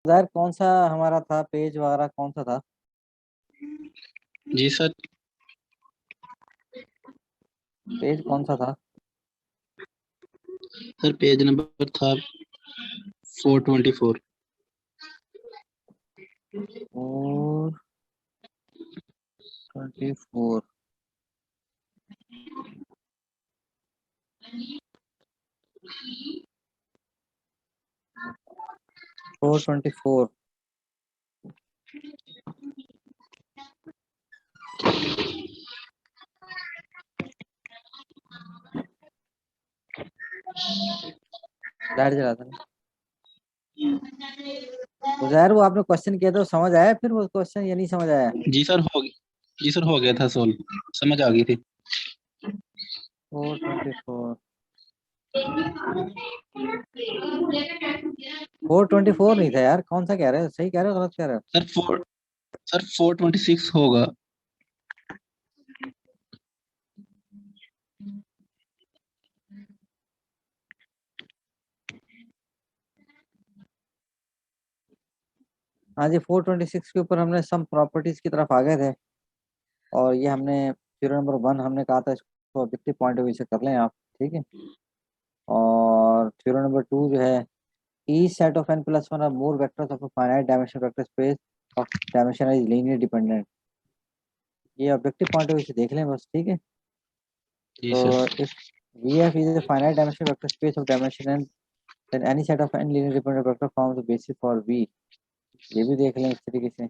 यार कौन सा हमारा था पेज वगैरह कौन सा था? जी सर। पेज कौन सा था? सर पेज नंबर था 424। 424। 424। लाइट जला था। उजैर, वो आपने क्वेश्चन किया था वो समझ आया? फिर वो क्वेश्चन ये नहीं समझ आया? जी सर हो गया था सोल्व, समझ आ गई थी। 424। 424 नहीं था यार, कौन सा कह रहे हो? सही कह रहे हो गलत कह रहे हो? सर 426 होगा। हाँ जी, 426 के ऊपर हमने सम प्रॉपर्टीज की तरफ आ गए थे। और ये हमने थ्योरम नंबर 1 हमने कहा था इसको ऑब्जेक्टिव पॉइंट ऑफ व्यू से कर लें आप। ठीक है। और थ्योरम नंबर 2 जो है, each set of n plus 1 or more vectors of a finite dimensional vector space of dimension is linearly dependent। ये ऑब्जेक्टिव पॉइंट ऑफ व्यू से देख लें बस। ठीक है। जी तो sir. if VF is a finite dimensional vector space of dimension n, then any set of n linearly dependent vector forms the basis for V। ये भी देख लें इस तरीके से।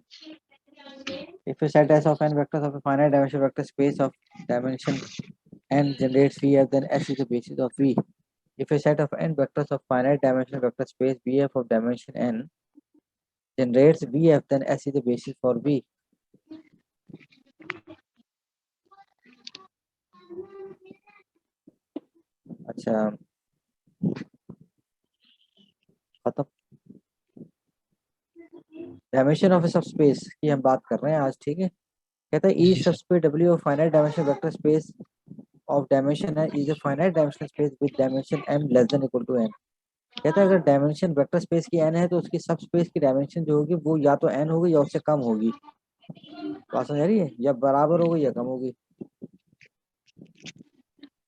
If a set S of n vectors of a finite dimensional vector space of dimension n generates VF, then S is the basis of V। If a set of n vectors of finite dimensional vector space VF of dimension n generates VF, then S is the basis for V। अच्छा, खत्म। Dimension of सब space की हम बात कर रहे हैं आज। ठीक है। कहता है ई जी सब sir. Space W of finite dimension vector space of dimension है is a finite dimensional space with dimension m less than equal to n। कहता है अगर डायमेंशन वेक्टर स्पेस की n है तो उसकी सब स्पेस की डायमेंशन जो होगी वो या तो n होगी या उससे कम होगी। बात समझ आ रही है? या बराबर होगी या कम होगी।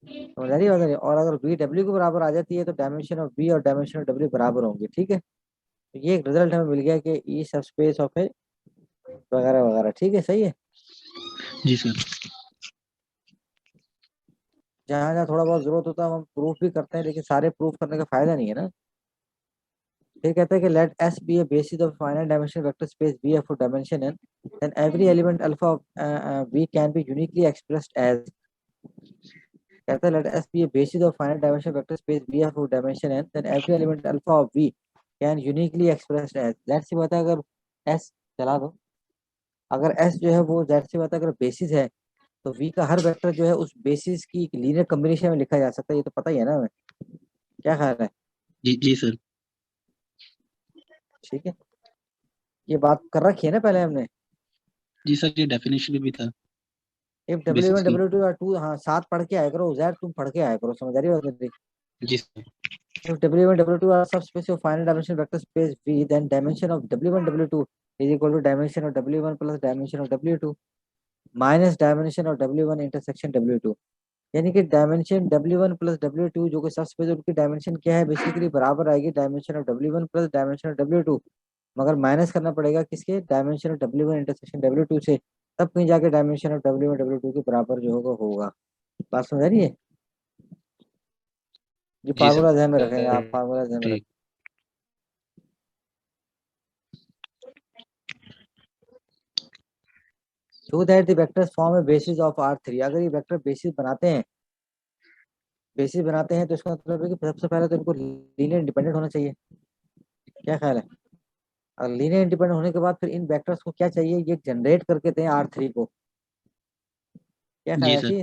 समझ आ रही है बात आ रही है? और अगर बी डब्ल्यू के बराबर आ जाती है तो डायमेंशन ऑफ बी और डायमेंशन ऑफ डब्ल्यू बराबर होंगे। ठीक है। तो ये एक रिजल्ट हमें मिल गया कि ई सब स्पेस ऑफ है वगैरह वगैरह। ठीक है, सही है। जी सर। जहाँ जहाँ थोड़ा बहुत जरूरत होता है हम प्रूफ भी करते हैं, लेकिन सारे प्रूफ करने का फायदा नहीं है ना। फिर कहते हैं कि let S be a basis of finite dimension vector space B F of dimension N, then every element alpha of B can be uniquely expressed as. कहता है let S be a basis of finite dimension vector space B F of dimension N, then every element alpha of B can uniquely expressed as. That सी बात है, अगर S चला दो, अगर S जो है वो दैट सी बात है अगर बेसिस है तो वी का हर वेक्टर जो है उस बेसिस की लीनियर कॉम्बिनेशन में लिखा जा सकता है। ये तो पता ही है ना हमें। क्या ख्याल है? जी सर। ठीक है। ये बात कर रखी है ना पहले हमने। जी सर ये डेफिनेशन भी था इफ डब्ल्यू बेसिस वन की। डब्ल्यू टू आर टू, हाँ साथ पढ़ के आया करो उजैर, तुम पढ़ के आया करो। समझ आ रही है बात मेरी? जी sir. If W one W two are subspace of final dimension vector space V, then dimension of W one W two is equal to dimension of W one plus dimension of W two minus dimension of W one intersection W two. यानी कि dimension W one plus W two जो कि सब space उनकी dimension क्या है basically बराबर आएगी dimension of W one plus dimension of W to. मगर माइनस करना पड़ेगा किसके? Dimension of W one intersection W to से। तब कहीं जाके dimension of W one W to के बराबर जो होगा। बात समझ आ रही है? ये जी फार्मूला ध्यान में रखेंगे सर। आप, फार्मूला ध्यान में रखें। ठीक। Show that the vectors form a basis of R three. अगर ये वेक्टर बेसिस बनाते हैं तो इसका मतलब है कि सबसे पहले तो इनको लीनियर इंडिपेंडेंट होना चाहिए। क्या ख्याल है? और लीनियर इंडिपेंडेंट होने के बाद फिर इन वेक्टर्स को क्या चाहिए? ये जनरेट करके दें आर थ्री को। क्या ख्याल जी है? सर। ऐसी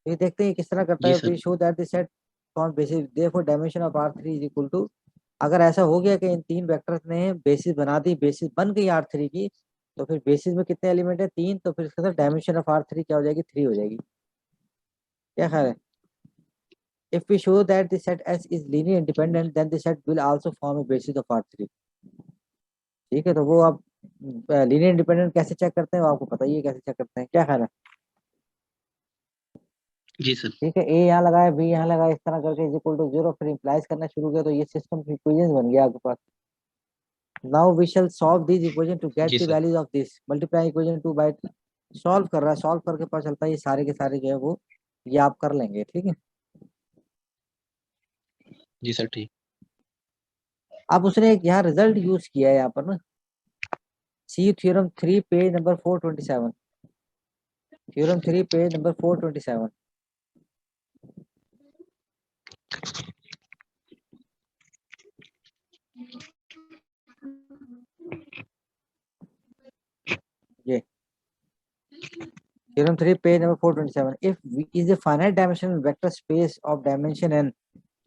ये देखते हैं किस तरह करता जी है। Sir. We show that the set form basis therefore dimension of R three is equal to. अगर ऐसा हो गया कि इन तीन वेक्टर्स ने बेसिस बना दी, बेसिस बन गई आर थ्री की, तो फिर बेसिस में कितने एलिमेंट है? तीन। तो फिर इसके साथ डायमेंशन ऑफ आर थ्री क्या हो जाएगी? थ्री हो जाएगी। क्या ख्याल है? If we show that the set S is linear independent, then the set will also form a basis of R3। ठीक है, तो वो आप लीनियर इंडिपेंडेंट कैसे चेक करते हैं, वो आपको पता ही है कैसे चेक करते हैं, क्या ख्याल है? जी सर। ठीक है, ए यहाँ लगाया, बी यहाँ लगाया, इस तरह करके इज इक्वल टू जीरो, फिर इम्प्लाइज करना शुरू किया, तो ये सिस्टम इक्वेशन बन गया आपके पास। Now we shall solve this equation to get जी द sir. Values of this, multiply equation two by, solve कर रहा है, सॉल्व करके पता चलता है ये सारे के सारे जो है वो ये आप कर लेंगे, ठीक है। जी सर ठीक। अब उसने एक यहाँ रिजल्ट यूज किया है यहाँ पर ना, see theorem 3 page number 427, theorem 3 page number 427। ये theorem 3 page number 427, if V is a finite dimensional vector space of dimension n,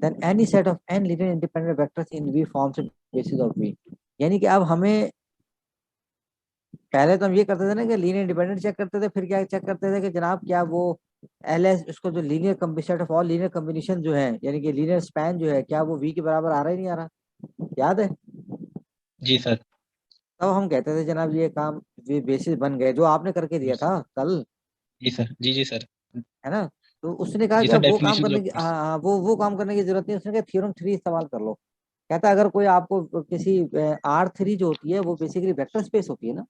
then any set of n linear independent vectors in V forms a basis of V। यानी कि अब हमें, पहले तो हम ये करते थे ना कि लीनियर इंडिपेंडेंट चेक करते थे, फिर क्या चेक करते थे कि जनाब क्या वो एल एस, उसको जो linear set of all linear combination जो है, यानी कि लीनियर स्पैन जो है, क्या वो वी के बराबर आ रहा ही नहीं आ रहा, याद है? जी सर। तब हम कहते थे जनाब ये काम, ये बेसिस बन गए, जो आपने करके जी दिया सर। था कल, जी सर। जी जी सर। है ना? तो उसने कहा जी कि सर, अब वो काम डेफिनेशन करने ऑफ। की, हाँ हाँ, वो काम करने की जरूरत नहीं, उसने कहा थ्योरम 3 इस्तेमाल कर लो। कहता है अगर कोई आपको किसी R3 जो होती है वो बेसिकली वेक्टर स्पेस होती है ना,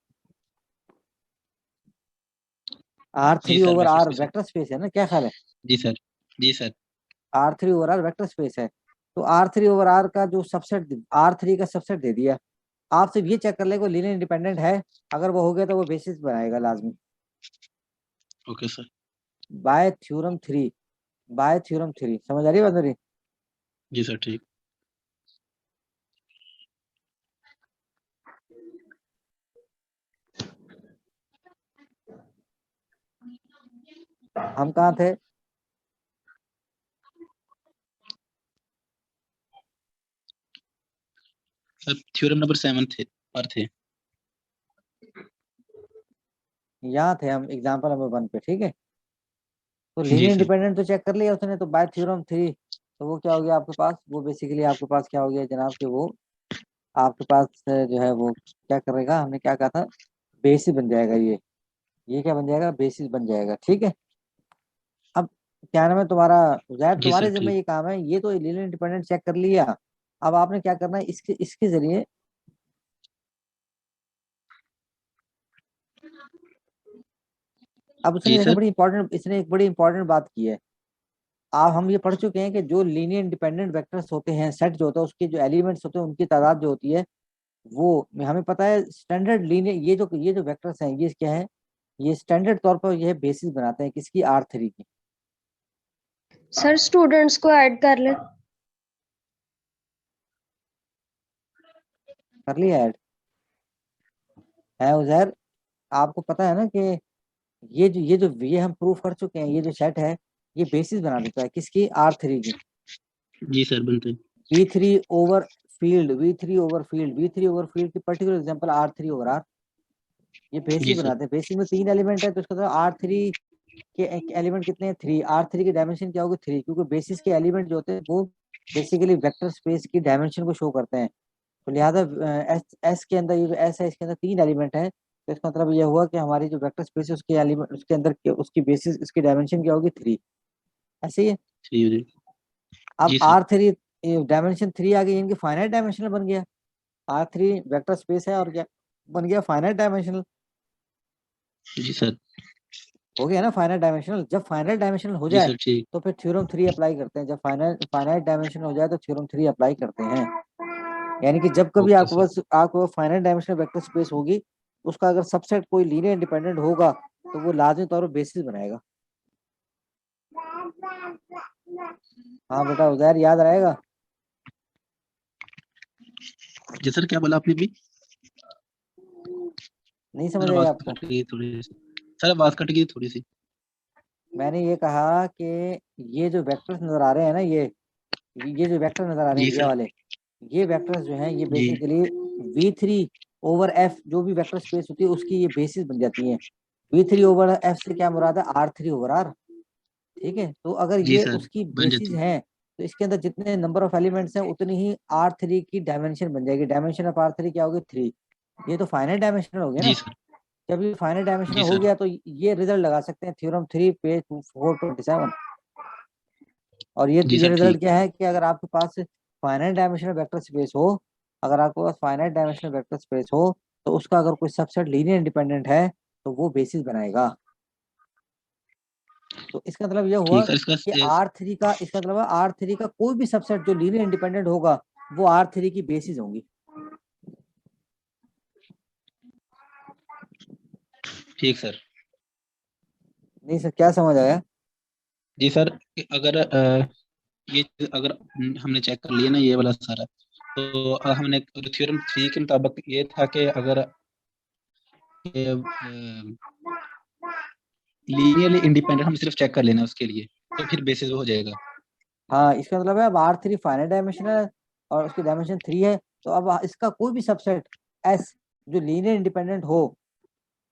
आर जी three sir, over vector R space है। वेक्टर स्पेस है ना, क्या ख्याल है? जी सर। जी sir. R3 over R vector space है, तो R3 ओवर आर का जो सबसेट, R3 का सबसेट दे दिया, आप सिर्फ ये चेक कर ले कोई लीनियर इंडिपेंडेंट है, अगर वो हो गया तो वो बेसिस बनाएगा लाजमी, okay sir. Bye theorem 3, bye theorem 3, समझ आ रही है बात मेरी? जी सर ठीक। हम कहाँ थे? सर थ्योरम नंबर 7 थे पर थे। यहाँ थे हम एग्जाम्पल नंबर 1 पे, ठीक है। तो जी लीनियर सर। इंडिपेंडेंट तो चेक कर लिया उसने, तो बाय थ्योरम 3, तो वो क्या हो गया आपके पास, वो बेसिकली आपके पास क्या हो गया जनाब कि वो आपके पास जो है वो क्या करेगा, हमने क्या कहा था, बेसिस बन जाएगा ये क्या बन जाएगा, बेसिस बन जाएगा, ठीक है। अब क्या नाम है तुम्हारा, जैर जी तुम्हारे सर जिम्मे ठीक। ये काम है, ये तो लीनियर इंडिपेंडेंट चेक कर लिया, अब आपने क्या करना है इसके इसके जरिए, अब उसने जी देखो सर। बड़ी इंपॉर्टेंट, इसने एक बड़ी इंपॉर्टेंट बात की है। आप हम ये पढ़ चुके हैं कि जो लीनियर इंडिपेंडेंट वेक्टर्स होते हैं, सेट जो होता है उसके जो एलिमेंट्स होते हैं उनकी तादाद जो होती है, वो हमें पता है स्टैंडर्ड लीनियर, ये जो वेक्टर्स हैं ये क्या है, ये स्टैंडर्ड तौर पर यह बेसिस बनाते हैं किसकी, R3 की। सर स्टूडेंट्स को ऐड कर ले। कर लिया ऐड है उजैर? आपको पता है ना कि ये हम प्रूफ कर चुके हैं, ये जो सेट है ये बेसिस बना देता है किसकी, R3 की। जी सर बनते। वी थ्री ओवर फील्ड की particular example R3 over R, ये बेसिस जी सर। बनाते हैं। बेसिस में 3 एलिमेंट है, तो इसका मतलब R3 के एलिमेंट कितने हैं, 3, R3 की डायमेंशन क्या होगी, 3, क्योंकि बेसिस के एलिमेंट जो होते हैं वो बेसिकली वेक्टर स्पेस की डायमेंशन को शो करते हैं। तो लिहाजा एस एस के अंदर, ये जो एस है इसके अंदर 3 एलिमेंट है, तो इसका मतलब ये हुआ कि हमारी जो वेक्टर स्पेस है उसके एलिमेंट, उसके अंदर उसकी बेसिस, इसकी डायमेंशन क्या होगी, 3, ऐसे ही है। ठीक है जी। अब जी सर। R3 डायमेंशन 3 आ गई, इनकी फाइनाइट डायमेंशनल बन गया, R3 वेक्टर स्पेस है और क्या बन गया, फाइनाइट डायमेंशनल, जी सर। हो गया ना फाइनाइट डायमेंशनल। जब फाइनाइट डायमेंशनल हो जी जाए सर ठीक। तो फिर थ्योरम 3 अप्लाई करते हैं, जब फाइनाइट डायमेंशन हो जाए तो थ्योरम 3 अप्लाई करते हैं। यानी कि जब कभी ओके आपके सर। पास आपको फाइनाइट डायमेंशनल वेक्टर स्पेस होगी, उसका अगर सबसेट कोई लीनियर इंडिपेंडेंट होगा तो वो लाजमी तौर पर बेसिस बनाएगा। हाँ बेटा उधर याद रहेगा? जी सर, क्या बोला आपने भी? नहीं सर समझ आवाज आएगा आपको? कट गई थोड़ी सी। सर आवाज कट गई थोड़ी सी। मैंने ये कहा कि ये जो वेक्टर्स नजर आ रहे हैं ना, ये जो वेक्टर नजर आ रहे जी हैं ये सर। वाले, ये वेक्टर्स जो हैं ये जी। बेसिकली V3 ओवर F जो भी वेक्टर स्पेस होती है उसकी ये बेसिस बन जाती हैं। V3 ओवर F से क्या मुराद है, R3 ओवर R, ठीक है। तो अगर जी ये सर उसकी बन बेसिस जाती। है तो इसके अंदर जितने नंबर ऑफ एलिमेंट्स हैं उतनी ही R3 की डायमेंशन बन जाएगी। डायमेंशन ऑफ R3 क्या होगी, 3। ये तो फाइनाइट डायमेंशनल हो गया जी ना। सर। जब ये फाइनाइट डायमेंशनल जी हो सर। गया तो ये रिजल्ट लगा सकते हैं थ्योरम 3 पेज 427। और जी ये सर रिजल्ट ठीक। क्या है कि अगर आपके पास फाइनाइट डायमेंशनल वेक्टर स्पेस हो, अगर आपके पास फाइनाइट डायमेंशनल वेक्टर स्पेस हो तो उसका अगर कोई सबसेट लीनियर इंडिपेंडेंट है तो वो बेसिस बनाएगा। तो इसका मतलब यह हुआ ठीक सर इसका कि R3 का, इसका मतलब R3 का कोई भी सबसेट जो लीनियर इंडिपेंडेंट होगा वो R3 की बेसिस होंगी। ठीक सर। नहीं सर, क्या समझ आया? जी सर कि अगर ये अगर हमने चेक कर लिया ना ये वाला सारा, तो हमने थ्योरम 3 के मुताबिक ये था कि अगर लीनियरली इंडिपेंडेंट हम सिर्फ चेक कर लेना उसके लिए, तो फिर बेसिस हो जाएगा। हाँ, इसका मतलब है अब R3 फाइनाइट डायमेंशनल है और उसकी डायमेंशन 3 है, तो अब इसका कोई भी सबसेट S जो लीनियर इंडिपेंडेंट हो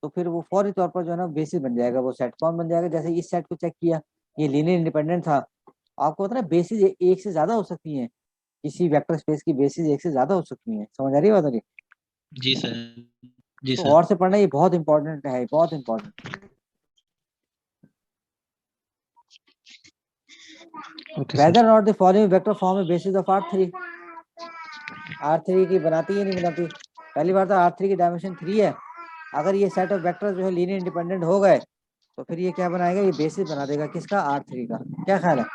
तो फिर वो फौरी तौर पर जो है ना बेसिस बन जाएगा। वो सेट कौन बन जाएगा? जैसे इस सेट को चेक किया, ये लीनियर इंडिपेंडेंट था। आपको पता है बेसिस एक से ज्यादा हो सकती है, किसी वेक्टर स्पेस की बेसिस एक से ज्यादा हो सकती है। समझ आ रही है बात मेरी? जी सर। जी तो सर। और से पढ़ना ये बहुत इंपॉर्टेंट है, बहुत important. Okay sir. Whether not the following vector form basis of R3। R3 की बनाती है नहीं बनाती? पहली बार तो R3 की डायमेंशन 3 है। अगर ये सेट ऑफ वेक्टर जो है लीनियर इंडिपेंडेंट हो गए तो फिर ये क्या बनाएगा? ये बेसिस बना देगा किसका? R3 का। क्या ख्याल है?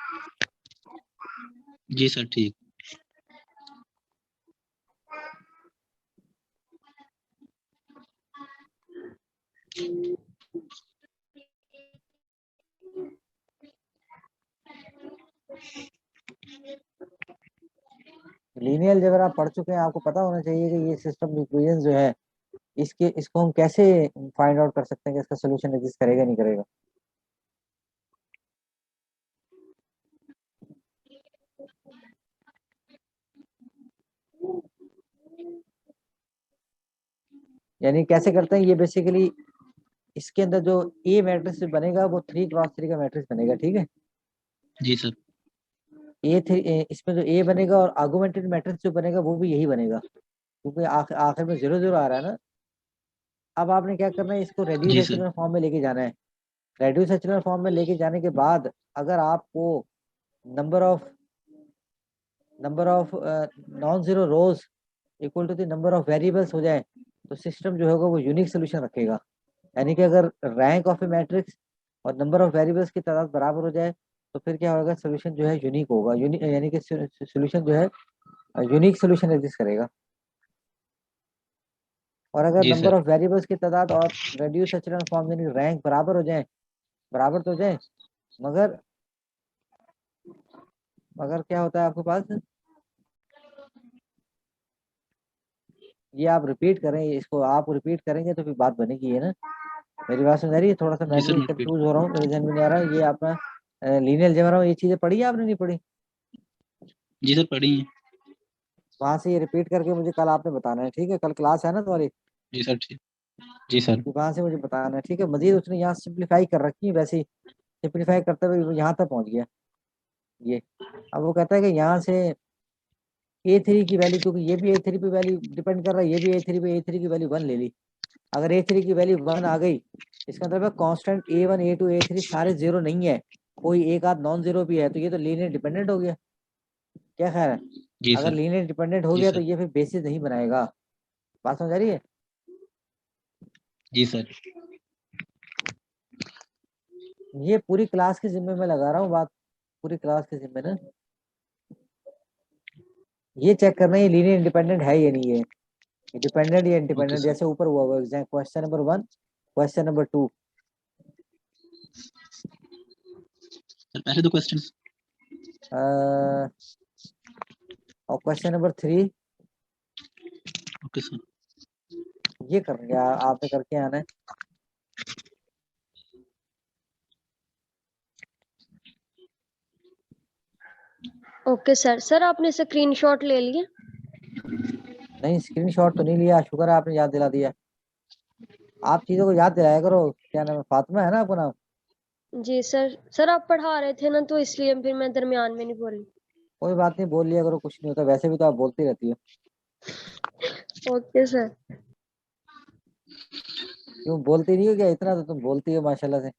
जी सर ठीक। लीनियर अलजेब्रा आप पढ़ चुके हैं, आपको पता होना चाहिए कि ये सिस्टम इक्वेशन जो है इसको हम कैसे फाइंड आउट कर सकते हैं कि इसका सोल्यूशन एग्जिस्ट करेगा नहीं करेगा। यानी कैसे करते हैं ये? बेसिकली इसके अंदर जो ए मैट्रिक्स बनेगा वो 3x3 का मैट्रिक्स बनेगा, ठीक है? जी सर। A3 इसमें जो ए बनेगा और आर्गुमेंटेड मैट्रिक्स जो बनेगा वो भी यही बनेगा, क्योंकि आखिर में 0 0 आ रहा है ना। अब आपने क्या करना है, इसको रेड्यूस जी सर। एचेलॉन फॉर्म में लेके जाना है। रेड्यूस एचेलॉन फॉर्म में लेके जाने के बाद अगर आपको number of non zero rows equal to the number of variables हो जाए तो सिस्टम जो होगा वो यूनिक सोल्यूशन रखेगा। यानी कि अगर रैंक ऑफ ए मैट्रिक्स और नंबर ऑफ वेरिएबल्स की तादाद बराबर हो जाए तो फिर क्या होगा? सोल्यूशन जो है यूनिक होगा। यानी कि सोल्यूशन जो है यूनिक सोल्यूशन एग्जिस्ट करेगा। और अगर जी नंबर सर। ऑफ वेरिएबल्स की तादाद और रेड्यूस एचेलॉन फॉर्म यानी रैंक बराबर हो जाए, बराबर तो हो जाए, मगर मगर क्या होता है आपके पास? ये आप रिपीट करें, इसको आप रिपीट करेंगे तो फिर बात बनेगी, है ना? मेरी बात समझ आ रही है? थोड़ा सा जी मैं सर भी नोट पे। कंफ्यूज हो रहा हूँ, मेरे ध्यान में नहीं आ रहा है। ये आपका लीनियर अलजेब्रा में ये चीजें पढ़ी है आपने नहीं पढ़ी? जी सर पढ़ी है। वहां से ये रिपीट करके मुझे कल आपने बताना है, ठीक है? कल क्लास है ना तुम्हारी? जी सर ठीक। जी सर। वहां से मुझे बताना है, ठीक है? मजीद उसने यहाँ सिंप्लीफाई कर रखी है, वैसे ही सिंप्लीफाई करते हुए वो यहाँ तक पहुंच गया ये। अब वो कहता है कि यहाँ से A3 की वैल्यू, क्योंकि ये भी A3 पे वैल्यू डिपेंड कर रहा है, ये भी A3 पे, A3 की वैल्यू 1 ले ली। अगर A3 की वैल्यू 1 आ गई इसका मतलब है कांस्टेंट A1 A2 A3 सारे जीरो नहीं है, कोई एक आध नॉन जीरो भी है, तो ये तो लीनियर डिपेंडेंट हो गया। क्या ख्याल है? जी अगर सर। लीनियर डिपेंडेंट हो जी गया तो सर। ये फिर बेसिस नहीं बनाएगा। बात समझ आ रही है? जी सर। ये पूरी क्लास के जिम्मे में लगा रहा हूँ बात, पूरी क्लास के जिम्मे ना। ये चेक करना है ये लीनियर इंडिपेंडेंट है या नहीं है, डिपेंडेंट या ओके इंडिपेंडेंट, सर। जैसे ऊपर हुआ हुआ exam question number 1, question number 2। Sir पहले दो क्वेश्चंस। और क्वेश्चन नंबर 3 ओके सर। ये करना है, आपने करके आना है। Okay sir. सर आपने स्क्रीनशॉट ले लिया? नहीं, स्क्रीनशॉट तो नहीं लिया, शुक्र है आपने याद दिला दिया। आप चीजों को याद दिलाया करो। क्या नाम है? फातिमा है ना आपका नाम? जी सर। सर आप पढ़ा रहे थे ना तो इसलिए फिर मैं दरमियान में नहीं बोली। कोई बात नहीं, बोल लिया करो, कुछ नहीं होता, वैसे भी तो आप बोलती रहती हो। Okay sir. क्यों बोलती नहीं हो क्या? इतना तो तुम बोलती हो माशाल्लाह से।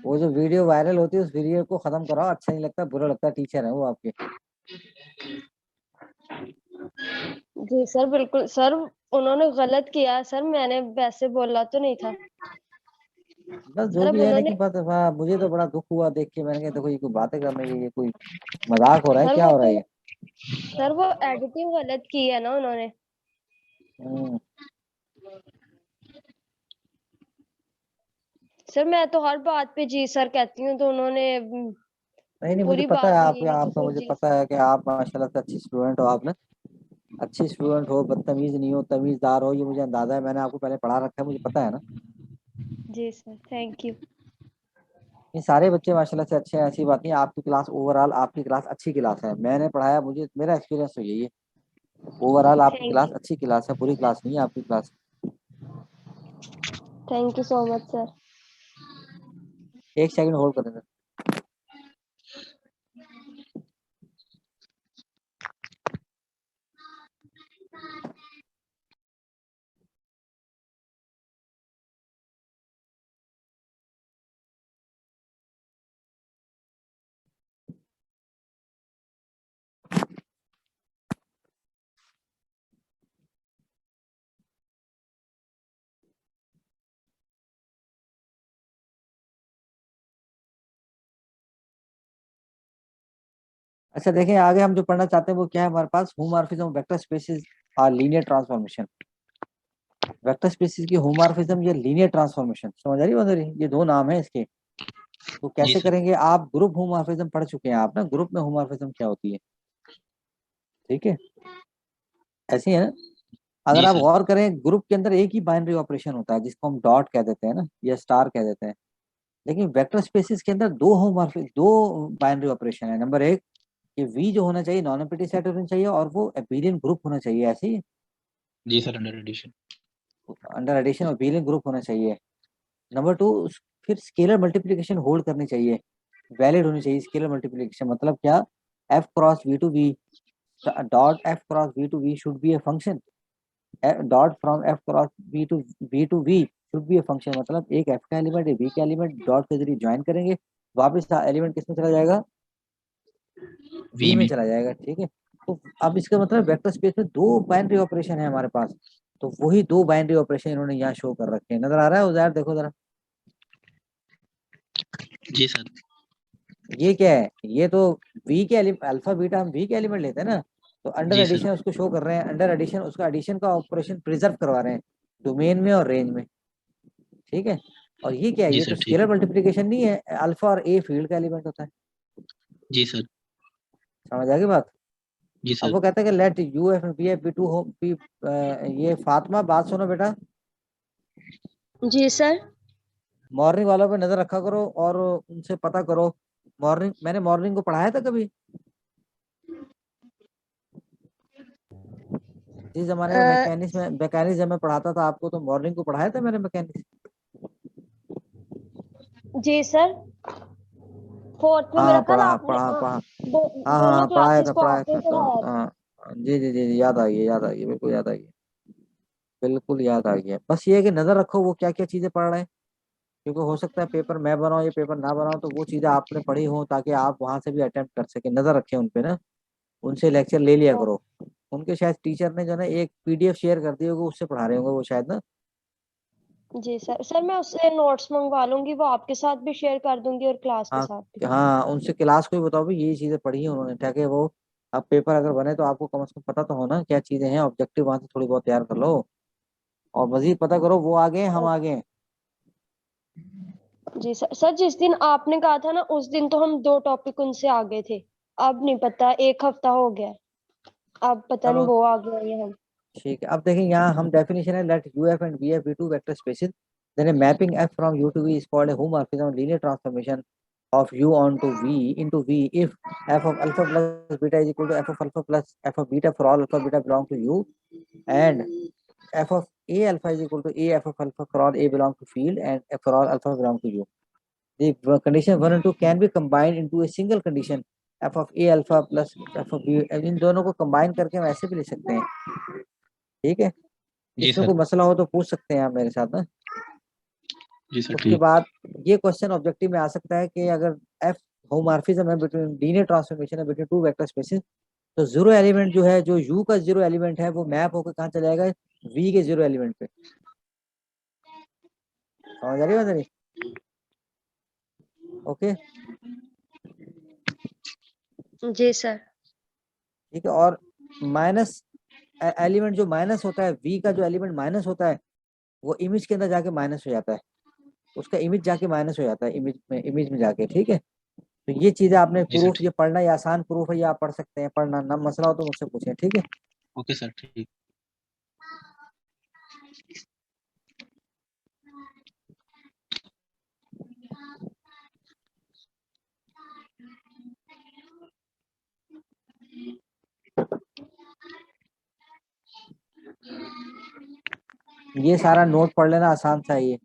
वो जो वीडियो वायरल होती है उस वीडियो को खत्म कराओ, अच्छा नहीं लगता, बुरा लगता, टीचर है वो आपके। जी सर बिल्कुल सर, उन्होंने गलत किया सर, मैंने वैसे बोला तो नहीं था बस जो सर। अब भी है, उन्होंने लेकिन बात वाह, मुझे तो बड़ा दुख हुआ देख के। मैंने कहा देखो ये कोई बातें करने की, ये कोई मजाक हो रहा है, सर क्या वो हो रहा है तो ये? सर वो एडिटिंग गलत की है ना उन्होंने। हम्म, सर मैं तो हर बात पे जी सर कहती हूँ, तो उन्होंने नहीं नहीं, मुझे पूरी पता है बात में आप, यही कि आपका सर मुझे जी पता है कि आप माशाल्लाह से अच्छी स्टूडेंट हो। आप ना अच्छी स्टूडेंट हो, बदतमीज नहीं हो, तमीजदार हो, ये मुझे अंदाजा है। मैंने आपको पहले पढ़ा रखा है, मुझे पता है ना। जी सर थैंक यू। ये सारे बच्चे माशाल्लाह से अच्छे हैं, ऐसी बात नहीं है। आपकी क्लास ओवरऑल, आपकी क्लास अच्छी क्लास है, मैंने पढ़ाया, मुझे मेरा एक्सपीरियंस तो यही है। ओवरऑल आपकी थैंक क्लास यू। अच्छी क्लास है, बुरी क्लास नहीं है आपकी class. Thank you so much sir. एक सेकंड होल्ड कर देना। अच्छा देखें, आगे हम जो पढ़ना चाहते हैं वो क्या है हमारे पास? होमोमॉर्फिज्म, वेक्टर स्पेसेस और लीनियर ट्रांसफॉर्मेशन। वेक्टर स्पेसेस की होमोमॉर्फिज्म या लीनियर ट्रांसफॉर्मेशन, समझ आ रही है? ये दो नाम है इसके। तो जी कैसे सर। करेंगे? आप ग्रुप होमोमॉर्फिज्म पढ़ चुके हैं आप ना, ग्रुप में होमोमॉर्फिज्म क्या होती है, ठीक है? ऐसी है ना। अगर जी आप सर। गौर करें, ग्रुप के अंदर एक ही बाइनरी ऑपरेशन होता है जिसको हम डॉट कह देते हैं ना, या स्टार कह देते हैं। लेकिन वेक्टर स्पेसेस के अंदर दो बाइनरी ऑपरेशन है। नंबर एक, कि वी जो होना चाहिए नॉन एम्प्टी सेट होना चाहिए, और वो अबेलियन ग्रुप होना चाहिए, ऐसे ही जी sir, under addition. Under addition abelian group होना चाहिए। नंबर टू, फिर स्केलर मल्टीप्लिकेशन होल्ड करनी चाहिए, वैलिड होनी चाहिए। स्केलर मल्टीप्लिकेशन मतलब क्या? F cross V to V, dot F cross V to V should be a function, dot from F cross V to V should be a function. मतलब एक F का element एक we का element dot के जरिए join करेंगे, वापस element किस में चला जाएगा? वी वी में में। चला जाएगा, ठीक है। तो अब इसका मतलब वेक्टर स्पेस में दो बाइनरी ऑपरेशन है हमारे पास, तो वही दो बाइनरी ऑपरेशन इन्होंने यहाँ शो कर रखे हैं। नजर आ रहा है उधर? देखो जरा, जी सर। ये क्या है? ये तो वी के एलिमेंट, अल्फा बीटा हम वी के एलिमेंट लेते हैं ना, तो अंडर जी सर। एडिशन उसको शो कर रहे हैं। अंडर एडिशन उसका एडिशन का ऑपरेशन प्रिजर्व करवा रहे हैं डोमेन में और रेंज में, ठीक है। और ये क्या है? जी ये तो सर, ठीक स्केलर है। मल्टीप्लिकेशन नहीं है, अल्फा और ए फील्ड का एलिमेंट होता है। जी सर। समझ आ गई बात? जी अब सर। वो कहते हैं कि let U F be F be two हो बी, ये फातिमा बात सुनो बेटा, जी सर। मॉर्निंग वालों पे नजर रखा करो और उनसे पता करो। मॉर्निंग, मैंने मॉर्निंग को पढ़ाया था कभी? जिस जमाने में अ, मैकेनिज्म में पढ़ाता था आपको, तो मॉर्निंग को पढ़ाया था मैंने मैकेनिक्स। जी सर, फोर्थ में मेरा हाँ ख्याल पढ़ा आपने पढ़ा पढ़ा। हाँ दोनों हाँ पढ़ाया क्लासेस था, को पढ़ाया आपने था तो, पढ़ाया था। हाँ। जी जी जी जी, याद आ गई, याद आ गई, बिल्कुल याद आ गई, बिल्कुल याद आ गया। बस ये है कि नजर रखो वो क्या क्या चीजें पढ़ रहे हैं, क्योंकि हो सकता है पेपर मैं बनाऊं या पेपर ना बनाऊं, तो वो चीजें आपने पढ़ी हो ताकि आप वहां से भी अटेम्प्ट कर सके। नजर रखें उनपे ना, उनसे लेक्चर ले लिया करो। उनके शायद टीचर ने जो है ना एक पीडीएफ शेयर कर दी होगी, उससे पढ़ा रहे होंगे वो शायद ना। जी सर, सर मैं उससे नोट्स मंगवा लूंगी, वो आपके साथ भी शेयर कर दूंगी और क्लास के हाँ साथ भी। हाँ, उनसे क्लास को भी बताओ भी यही चीजें पढ़ी है उन्होंने, ताकि वो अब पेपर अगर बने तो आपको कम से कम पता तो हो ना क्या चीजें हैं। ऑब्जेक्टिव वहां से थोड़ी बहुत तैयार कर लो, और मजीद पता करो वो आगे हैं हम आगे हैं। जी सर, सर जिस दिन आपने कहा था ना उस दिन तो हम 2 टॉपिक उनसे आगे थे। अब नहीं पता, 1 हफ्ता हो गया है, अब पता नहीं चलो वो आगे हैं या हम। ठीक है। अब देखें यहाँ हम डेफिनेशन है, let U F and V F be two vector spaces, then a mapping f from u to v is called a homomorphism linear transformation of u onto v into v if f of alpha plus beta is equal to f of alpha plus f of beta for all alpha beta belong to u, and f of a alpha is equal to a f of alpha for all a belong to field and f for all alpha belong to u. The condition 1 and 2 can be combined into a single condition F of a alpha plus F of B, इन दोनों को combine करके हम ऐसे भी लिख सकते हैं, ठीक है। जी इसमें सर। कोई मसला हो तो पूछ सकते हैं आप मेरे साथ ना। जी सर उसके ठीक। बाद ये क्वेश्चन ऑब्जेक्टिव में आ सकता है कि अगर एफ होमोमॉर्फिज्म है बिटवीन लीनियर ट्रांसफॉर्मेशन है बिटवीन टू वेक्टर स्पेसेस, तो जीरो एलिमेंट जो है, जो यू का जीरो एलिमेंट है, वो मैप होकर कहाँ चला जाएगा, वी के जीरो एलिमेंट पे। समझ आ रही है मेरी? ओके जी सर। ठीक है। और माइनस एलिमेंट जो माइनस होता है, वी का जो एलिमेंट माइनस होता है, वो इमेज के अंदर जाके माइनस हो जाता है, उसका इमेज जाके माइनस हो जाता है इमेज में जाके, ठीक है। तो ये चीजें आपने जी सर प्रूफ, ये ठीक। पढ़ना, ये आसान प्रूफ है, ये आप पढ़ सकते हैं, पढ़ना ना मसला हो तो मुझसे पूछें, ठीक है। ओके सर ठीक। ये सारा नोट पढ़ लेना, आसान सा है ये।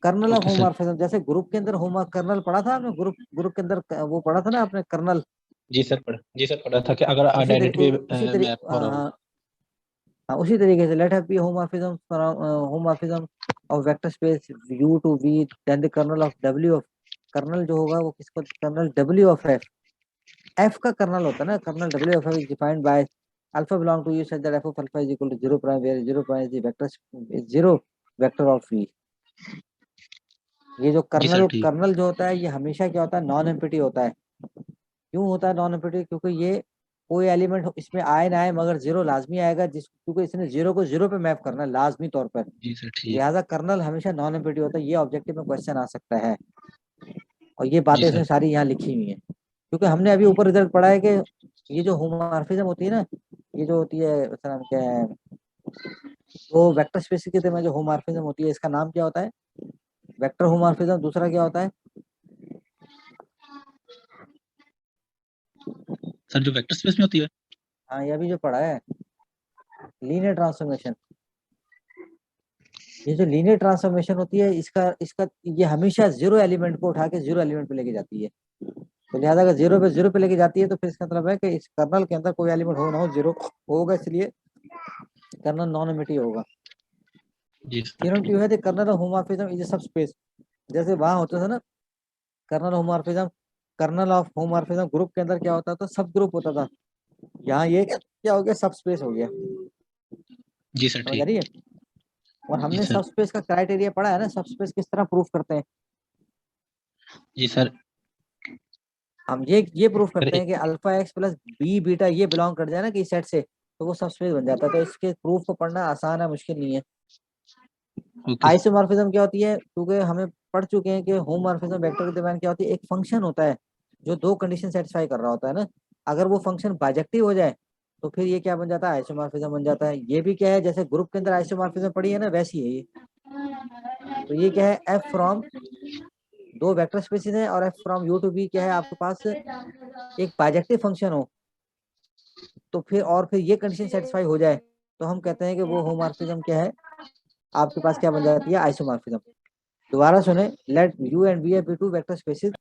Kernel of okay sir. Homomorphism, जैसे ग्रुप के अंदर होम कर्नल पढ़ा था आपने, ग्रुप के अंदर वो पढ़ा था ना आपने कर्नल। जी सर पढ़ा, जी सर पढ़ा था कि अगर उसी आइडेंटिटी तरीके मैप हो रहा हो। हाँ, उसी तरीके से let have be homomorphism of vector space u to v, then the kernel of w of, kernel जो होगा वो किसको, kernel w of f, f का कर्नल होता है ना, kernel w of f is defined by alpha belong to u such that f of alpha is equal to 0 prime where 0 prime is the vector 0 vector of v। ये जो जी sir colonel ठीक। Colonel जो होता है, ये हमेशा क्या होता है, नॉन एम्प्टी होता है। क्यों होता है नॉन एम्प्टी? क्योंकि ये कोई एलिमेंट इसमें आए ना आए मगर जीरो लाजमी आएगा, जिस क्योंकि इसने जीरो को जीरो पे मैप करना है लाजमी तौर पर। जी सर ठीक। लिहाजा कर्नल हमेशा नॉन एम्प्टी होता है, ये ऑब्जेक्टिव में क्वेश्चन आ सकता है। और ये जी बातें इसमें सर। सारी यहाँ लिखी हुई हैं, क्योंकि हमने अभी ऊपर रिजल्ट पढ़ा है कि ये जो होमोमॉर्फिज्म होती है ना, ये जो होती है उसका नाम क्या है, तो वेक्टर स्पेस के में जो होमोमॉर्फिज्म होती है, इसका नाम क्या होता है, वेक्टर होमोमॉर्फिज्म। दूसरा क्या होता है, सर जो वेक्टर स्पेस में होती है। हाँ ये अभी जो पढ़ा है, लीनियर ट्रांसफॉर्मेशन। ये जो लीनियर ट्रांसफॉर्मेशन होती है, इसका इसका ये हमेशा जीरो एलिमेंट को उठा के जीरो एलिमेंट पे लेके जाती है। तो लिहाजा अगर जीरो पे लेके जाती है, तो फिर इसका मतलब है कि इस कर्नल के अंदर कोई एलिमेंट हो ना हो, जीरो होगा, इसलिए कर्नल नॉन एमिटिव होगा। जी सर थ्योरम ठीक। 2 है the kernel of homomorphism is a subspace. जैसे वहां होता था ना kernel homomorphism, kernel of homomorphism group के अंदर क्या होता था, सब ग्रुप होता था। यहाँ ये क्या हो गया, सब स्पेस हो गया। जी सर समझ आ ठीक। रही है? और जी हमने सर। सब स्पेस का क्राइटेरिया पढ़ा है ना, सब स्पेस किस तरह प्रूफ करते हैं। जी सर। हम ये प्रूफ सर करते हैं कि alpha x plus B beta ये बिलोंग कर जाए ना कि सेट से, तो वो सब स्पेस बन जाता है। तो इसके प्रूफ को पढ़ना आसान है, मुश्किल नहीं है। Okay sir. आइसोमॉर्फिज्म क्या होती है, क्योंकि हमें पढ़ चुके हैं कि होमोमॉर्फिज्म वेक्टर के दरमियान क्या होती है, एक फंक्शन होता है जो दो कंडीशन सेटिस्फाई कर रहा होता है ना। अगर वो फंक्शन बाइजेक्टिव हो जाए तो फिर ये क्या बन जाता है, आइसोमॉर्फिज्म बन जाता है। ये भी क्या है, जैसे ग्रुप के अंदर आइसोमॉर्फिज्म पढ़ी है ना, वैसी है ये। तो ये क्या है, एफ फ्रॉम दो वेक्टर स्पेसिस है, और F from U to V क्या है, आपके पास एक बाइजेक्टिव फंक्शन हो, तो फिर और फिर ये कंडीशन सेटिस्फाई हो जाए, तो हम कहते हैं कि वो होमोमॉर्फिज्म क्या है, आपके पास क्या बन जाती है, आइसोमॉर्फिज्म। दोबारा सुने, let U and V be two vector spaces,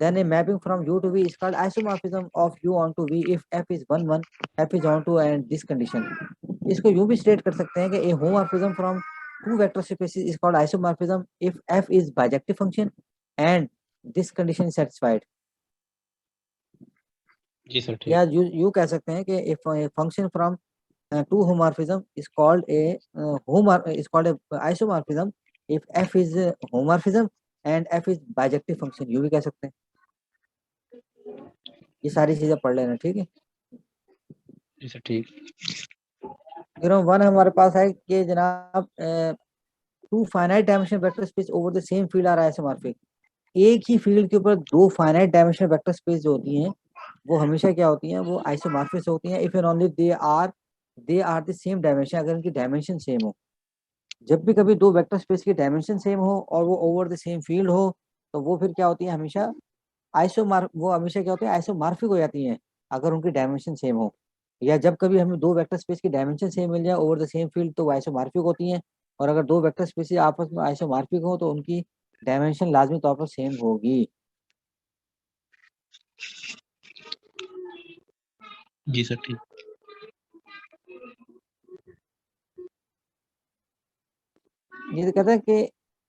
then a mapping from u to v is called isomorphism of u onto v if f is 1 1, f is onto and this condition। इसको यूं भी state कर सकते हैं कि a homomorphism from two vector spaces is called isomorphism if f is bijective function and this condition is satisfied। जी sir या ठीक। यू कह सकते हैं कि if a function from two homomorphism is called a is called a isomorphism if f is homomorphism and f is bijective function, you भी कह सकते हैं। ये सारी चीजें पढ़ लेना, ठीक है। जी सर ठीक। थ्योरम 1 हमारे पास है कि जनाब two finite dimension vector space over the same field are isomorphic. एक ही फील्ड के ऊपर दो फाइनाइट डायमेंशन वेक्टर स्पेस जो होती हैं, वो हमेशा क्या होती हैं, वो आइसोमॉर्फिक होती हैं if and only they are the same dimension, अगर इनकी डायमेंशन सेम हो। जब भी कभी दो वेक्टर स्पेस की डायमेंशन सेम हो और वो ओवर द सेम फील्ड हो, तो वो फिर क्या होती है, हमेशा वो हमेशा क्या होती है, आइसोमॉर्फिक हो जाती हैं, अगर उनकी डायमेंशन सेम हो। या जब कभी हमें दो वेक्टर स्पेस की डायमेंशन सेम मिल जाए ओवर द सेम फील्ड, तो वो आइसोमॉर्फिक होती हैं। और अगर दो वेक्टर स्पेस आपस में आइसोमॉर्फिक हो, तो उनकी डायमेंशन लाजमी तौर पर सेम होगी। जी सर ठीक। ये तो कहते हैं कि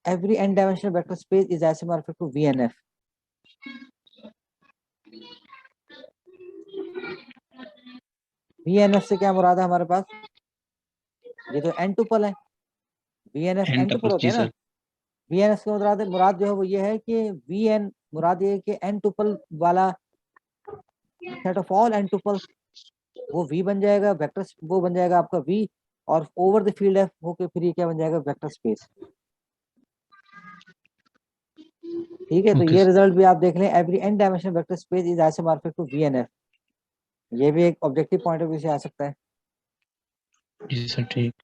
every n dimensional vector space is isomorphic to VNF। VNF से क्या मुराद है हमारे पास? ये तो n टुपल है, VNF N n tuple tuple होते जी हैं ना। सर। VNF की मुराद जो है वो ये है कि VN मुराद ये है कि n टुपल वाला set of all n tuple वो V बन जाएगा, वेक्टर वो बन जाएगा आपका V, और ओवर द फील्ड F होके फिर ये क्या बन जाएगा, वेक्टर स्पेस। ठीक है, तो ओके ये सर। रिजल्ट भी आप देख लें, every n dimensional vector space is isomorphic to VNF। ये भी एक ऑब्जेक्टिव पॉइंट ऑफ व्यू से आ सकता है जी सर ठीक।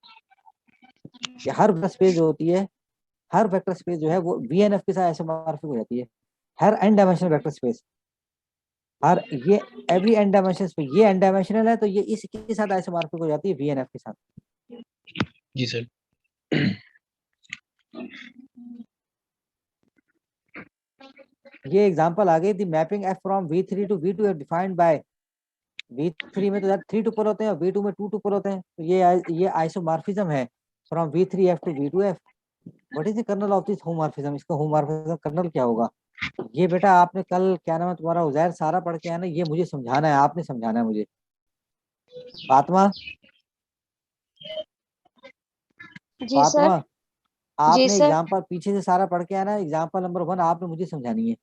कि हर वेक्टर स्पेस जो होती है, हर वेक्टर स्पेस जो है वो VNF के साथ आइसोमॉर्फिक हो जाती है। हर n डायमेंशनल वेक्टर स्पेस, हर ये एवरी n डायमेंशन स्पेस, ये n डायमेंशनल है तो ये इसके साथ आइसोमॉर्फिक हो जाती है VNF के साथ। जी सर। ये एग्जांपल आ गई थी, mapping F from V3 to V2 defined by V3 में तो 3 टुपल होते हैं और V2 में 2 टुपल होते हैं, तो ये आइसोमॉर्फिज्म है from V3F to V2F। What is the kernel of this homomorphism? इसका होमोमॉर्फिज्म कर्नल क्या होगा? ये बेटा आपने कल क्या नाम है तुम्हारा, उजैर सारा पढ़ के आया ना, ये मुझे समझाना है, आपने समझाना है मुझे। फातिमा, जी फातिमा, सर। जी आपने सर। एग्जाम्पल पीछे से सारा पढ़ के आना, एग्जाम्पल नंबर 1 आपने मुझे समझानी है,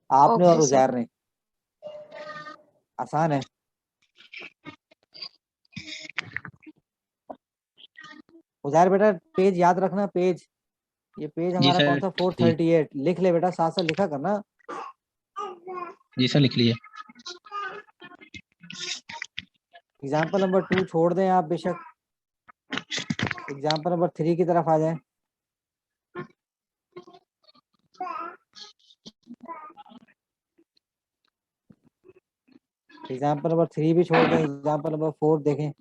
आपने और ओके सर। उजैर ने। आसान है। उजैर बेटा पेज याद रखना, पेज, ये पेज जी हमारा कौन सर सा, ठीक। 438 लिख ले बेटा, साथ साथ लिखा करना। जी सर लिख लिया। एग्जाम्पल नंबर 2 छोड़ दें आप बेशक, एग्जाम्पल नंबर 3 की तरफ आ जाएं। एग्जाम्पल नंबर 3 भी छोड़ दें, एग्जाम्पल नंबर 4 देखें।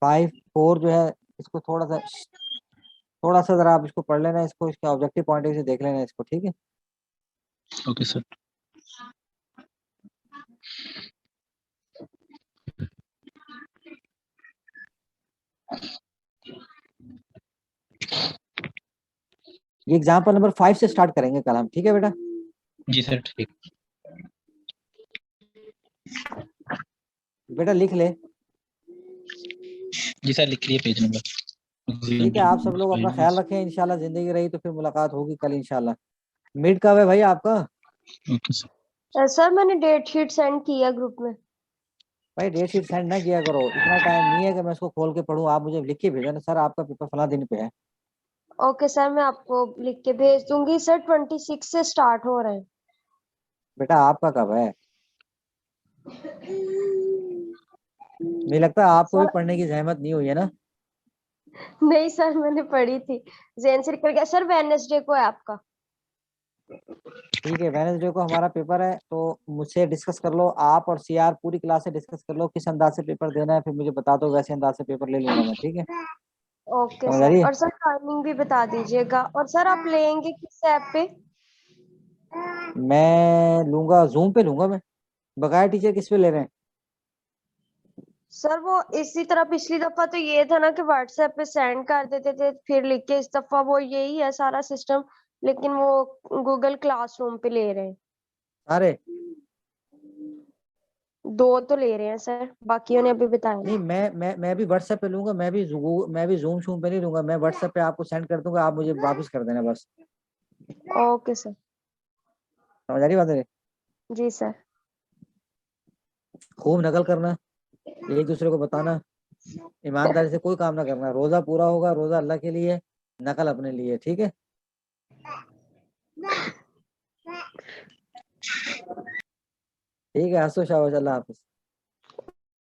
5 4 जो है इसको थोड़ा सा जरा आप इसको पढ़ लेना, इसको इसके ऑब्जेक्टिव पॉइंट ऑफ व्यू से देख लेना इसको, ठीक है। Okay sir. ये एग्जाम्पल नंबर 5 से स्टार्ट करेंगे कल हम, ठीक है बेटा। जी सर ठीक। बेटा लिख ले। जी सर लिख लिए पेज नंबर। ठीक है, आप सब लोग अपना ख्याल रखें, इंशाल्लाह जिंदगी रही तो फिर मुलाकात होगी कल इंशाल्लाह। मिड कब है भाई आपका? Okay sir. सर मैंने डेट शीट सेंड किया ग्रुप में। भाई डेट शीट सेंड ना किया करो, इतना टाइम नहीं है कि मैं उसको खोल के पढूं, आप मुझे लिख के भेजना सर आपका पेपर फला दिन पे है। ओके सर, मैं आपको लिख के भेज दूंगी। सर 26 से स्टार्ट हो रहे हैं। बेटा आपका कब है? मुझे लगता है आपको भी सर पढ़ने की जहमत नहीं हुई है ना। नहीं सर, मैंने पढ़ी थी, जेन से निकल गया। सर वेडनेसडे को है आपका। ठीक है, वेडनेसडे को हमारा पेपर है, तो मुझसे डिस्कस कर लो, आप और CR पूरी क्लास से डिस्कस कर लो किस अंदाज से पेपर देना है, फिर मुझे बता दो, वैसे अंदाज से पेपर ले लूंगा मैं, ठीक है। ओके समझ आ सर। रही है? और सर टाइमिंग भी बता दीजिएगा। और सर आप लेंगे किस ऐप पे? मैं लूंगा जूम पे लूंगा मैं। बकाया टीचर किस पे ले रहे हैं? सर वो इसी तरह पिछली दफा तो ये था ना कि व्हाट्सएप पे सेंड कर देते थे फिर लिख के, इस दफा वो यही है सारा सिस्टम, लेकिन वो गूगल क्लासरूम पे ले रहे हैं। अरे 2 तो ले रहे हैं सर, बाकियों ने अभी बताया नहीं, नहीं। मैं भी व्हाट्सएप पे लूंगा, मैं भी जूम शूम पे नहीं लूंगा, मैं व्हाट्सएप पे आपको सेंड कर दूंगा, आप मुझे वापस कर देना बस। Okay sir. समझ आ रही बात है? जी सर। खूब नकल करना, एक दूसरे को बताना, ईमानदारी से कोई काम ना करना, रोजा पूरा होगा, रोजा अल्लाह के लिए, नकल अपने लिए, ठीक है। ठीक है, हंसो शाबाश, अल्लाह हाफिज।